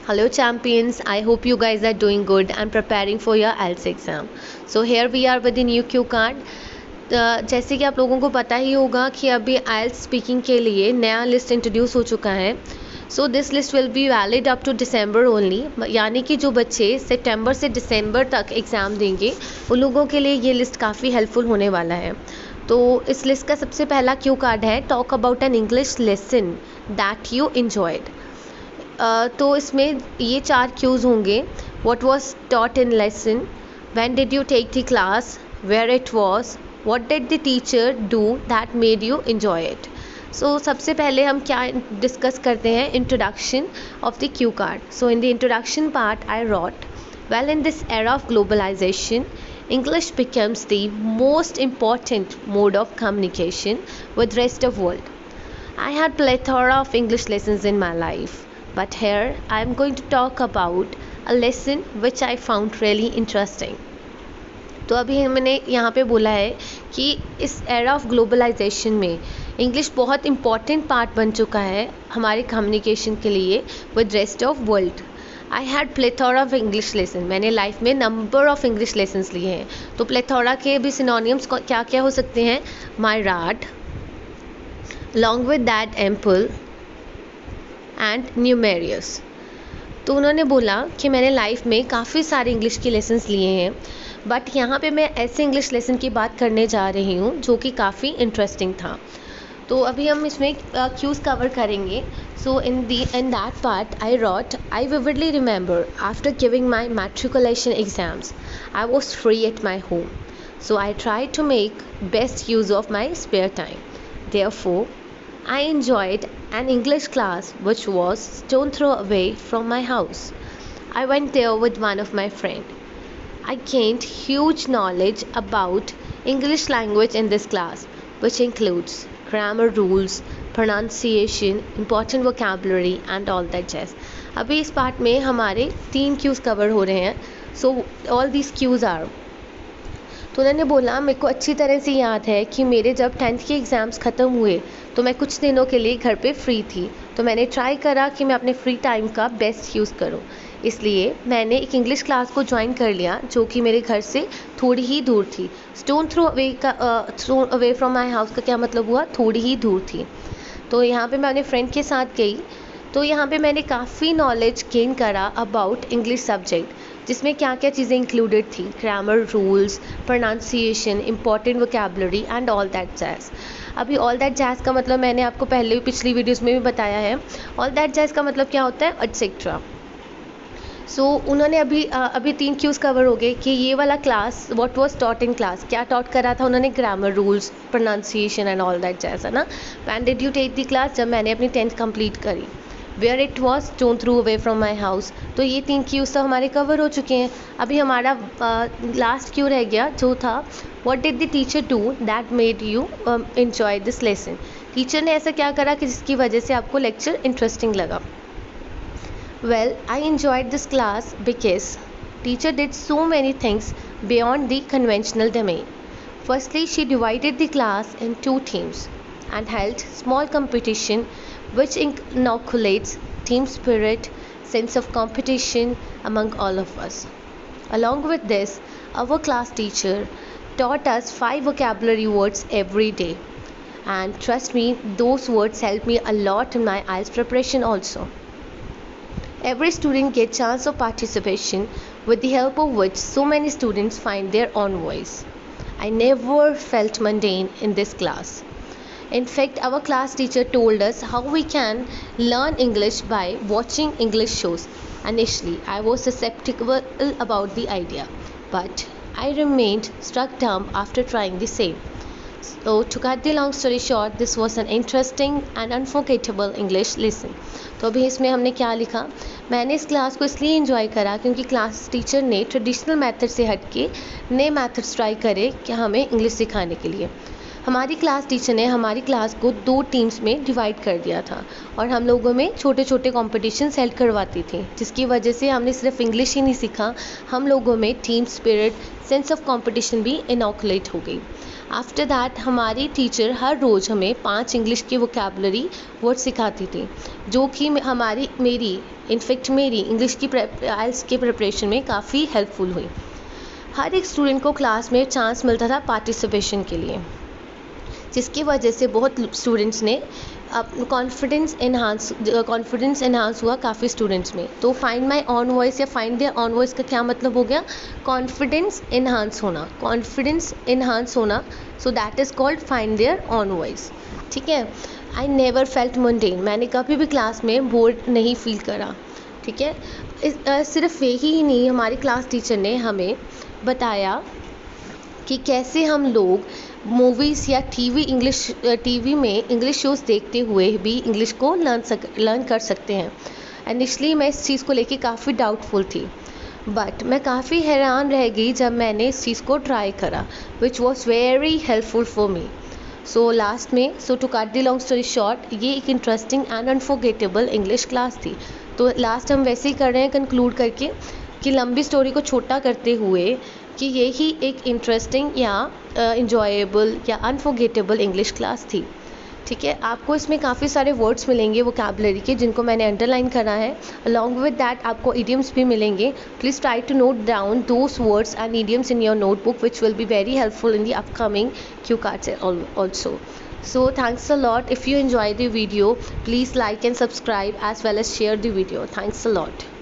Hello champions, I hope you guys are doing good and preparing for your IELTS exam. So here we are with the new cue card. जैसे कि आप लोगों को पता ही होगा कि अभी IELTS स्पीकिंग के लिए नया लिस्ट इंट्रोड्यूस हो चुका है. So this list will be valid up to December only, यानी कि जो बच्चे सितंबर से दिसंबर तक एग्ज़ाम देंगे उन लोगों के लिए ये लिस्ट काफ़ी हेल्पफुल होने वाला है. तो इस लिस्ट का सबसे पहला क्यू कार्ड है talk about an English lesson that you enjoyed. तो इसमें ये 4 क्यूज़ होंगे. What was taught in lesson, when did you take the class, where it was, what did the teacher do that made you enjoy it. So सबसे पहले हम क्या discuss करते हैं, introduction of the cue card. So in the introduction part I wrote, well, in this era of globalization, English becomes the most important mode of communication with rest of world. I had plethora of English lessons in my life, but here I am going to talk about a lesson which I found really interesting. तो अभी मैंने यहाँ पे बोला है कि इस era of globalisation में इंग्लिश बहुत इम्पॉर्टेंट पार्ट बन चुका है हमारे कम्युनिकेशन के लिए with rest of world. I had plethora of English lesson. मैंने लाइफ में नंबर ऑफ इंग्लिश लेसन्स लिए हैं. तो प्लेथोरा के भी सिनोनियम्स क्या क्या हो सकते हैं, myriad, along with that ample and numerous. तो उन्होंने बोला कि मैंने लाइफ में काफ़ी सारे इंग्लिश के लेसन्स लिए हैं, बट यहाँ पे मैं ऐसे इंग्लिश लेसन की बात करने जा रही हूँ जो कि काफ़ी इंटरेस्टिंग था. तो अभी हम इसमें क्यूज़ कवर करेंगे. So in that part I wrote, I vividly remember after giving my matriculation exams I was free at my home, so I try to make best use of my spare time. Therefore I enjoyed an English class which was stone throw away from my house. I went there with one of my friends. I gained huge knowledge about English language in this class, which includes grammar rules, pronunciation, important vocabulary and all that jazz. अभी इस part में हमारे 3 queues cover हो रहे हैं. So all these cues are. तो उन्होंने बोला मेरे को अच्छी तरह से याद है कि मेरे जब 10th के एग्ज़ाम्स ख़त्म हुए तो मैं कुछ दिनों के लिए घर पे फ्री थी. तो मैंने ट्राई करा कि मैं अपने फ्री टाइम का बेस्ट यूज़ करूं. इसलिए मैंने एक इंग्लिश क्लास को ज्वाइन कर लिया जो कि मेरे घर से थोड़ी ही दूर थी. Stone throw away from my house का क्या मतलब हुआ, थोड़ी ही दूर थी. तो यहाँ पे मैं अपने फ्रेंड के साथ गई. तो यहाँ पे मैंने काफ़ी नॉलेज गेन करा अबाउट इंग्लिश सब्जेक्ट, जिसमें क्या क्या चीज़ें इंक्लूडेड थी, grammar rules, pronunciation, important vocabulary and all that jazz. अभी ऑल दैट जैज़ का मतलब मैंने आपको पहले भी पिछली वीडियोस में भी बताया है. ऑल दैट जैज़ का मतलब क्या होता है, एटसेट्रा. सो उन्होंने अभी 3 क्यूज़ कवर हो गए कि ये वाला class what was taught in class, क्या टॉट करा था उन्होंने, grammar rules, pronunciation and all that jazz, है ना. When did you take the class, जब मैंने अपनी 10th कंप्लीट करी. Where it was stone through away from my house. तो ये 3 क्यूज़ तो हमारे कवर हो चुके हैं. अभी हमारा लास्ट क्यू रह गया जो था what did the teacher do that made you enjoy this lesson. Teacher ने ऐसा क्या करा कि जिसकी वजह से आपको लेक्चर इंटरेस्टिंग लगा. Well, I enjoyed this class because teacher did so many things beyond the conventional domain. Firstly she divided the class in 2 teams and held small competition which inoculates team spirit, sense of competition among all of us. Along with this, our class teacher taught us 5 vocabulary words every day. And trust me, those words helped me a lot in my IELTS preparation also. Every student gets chance of participation with the help of which so many students find their own voice. I never felt mundane in this class. In fact, our class teacher told us how we can learn English by watching English shows. Initially, I was skeptical about the idea, but I remained struck dumb after trying the same. So, to cut the long story short, this was an interesting and unforgettable English lesson. तो अभी इसमें हमने क्या लिखा, मैंने इस class को इसलिए एंजॉय करा क्योंकि क्लास टीचर ने ट्रेडिशनल मेथड से हट के नए मेथड्स ट्राई करे कि हमें इंग्लिश सिखाने के लिए. हमारी क्लास टीचर ने हमारी क्लास को 2 टीम्स में डिवाइड कर दिया था और हम लोगों में छोटे छोटे कॉम्पिटिशन हेल्ड करवाती थी, जिसकी वजह से हमने सिर्फ इंग्लिश ही नहीं सीखा, हम लोगों में team spirit, sense of competition भी इनॉकुलेट हो गई. आफ्टर दैट हमारी टीचर हर रोज़ हमें 5 इंग्लिश की वोकैबुलरी वर्ड सिखाती थी, जो कि मेरी इनफेक्ट मेरी इंग्लिश की आइल्स के प्रिपरेशन में काफ़ी हेल्पफुल हुई। हर एक स्टूडेंट को क्लास में चांस मिलता था पार्टिसिपेशन के लिए, जिसकी वजह से बहुत स्टूडेंट्स ने कॉन्फिडेंस इन्हांस हुआ काफ़ी स्टूडेंट्स में। तो फाइंड माई ऑन वॉइस या फाइंड देयर ऑन वॉइस का क्या मतलब हो गया? कॉन्फिडेंस इन्हांस होना। So that is called find their own voice. ठीक है। आई नेवर फेल्ट मंडेन, मैंने कभी भी क्लास में बोर्ड नहीं फील करा। ठीक है। सिर्फ यही ही नहीं, हमारी क्लास टीचर ने हमें बताया कि कैसे हम लोग मूवीज़ या टीवी में इंग्लिश शोज़ देखते हुए भी इंग्लिश को लर्न कर सकते हैं। इनिशियली मैं इस चीज़ को लेके काफ़ी डाउटफुल थी, बट मैं काफ़ी हैरान रह गई जब मैंने इस चीज़ को ट्राई करा, which was very helpful for me. So to cut the long story short, ये एक interesting and unforgettable English class थी। तो लास्ट हम वैसे ही कर रहे हैं कंक्लूड करके कि लंबी स्टोरी को छोटा करते हुए कि यही एक इंटरेस्टिंग या इंजॉयबल या अनफॉरगेटेबल इंग्लिश क्लास थी। ठीक है। आपको इसमें काफ़ी सारे वर्ड्स मिलेंगे वोकैबुलरी के, जिनको मैंने अंडरलाइन करा है। अलॉन्ग विद दैट आपको इडियम्स भी मिलेंगे। Please try to note down those words and idioms in your notebook, which will be very helpful in the upcoming cue cards also. So thanks a lot. If you enjoy the video, please like and subscribe as well as share the video. Thanks a lot.